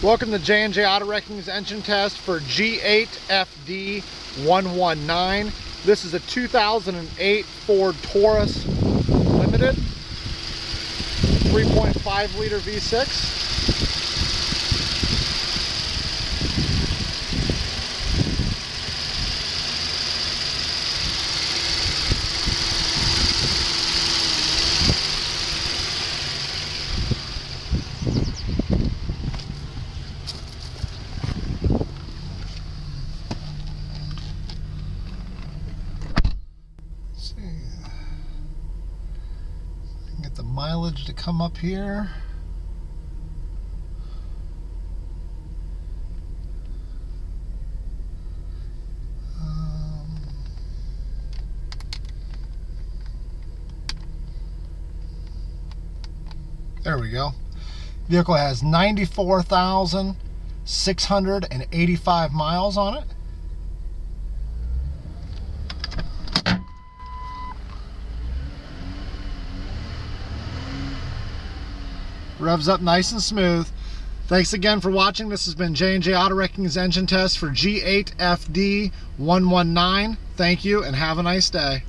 Welcome to J&J Auto Wrecking's engine test for G8FD119. This is a 2008 Ford Taurus Limited, 3.5 liter V6. Get the mileage to come up here. There we go. Vehicle has 94,685 miles on it. Revs up nice and smooth. Thanks again for watching. This has been J&J Auto Wrecking's engine test for G8FD119. Thank you and have a nice day.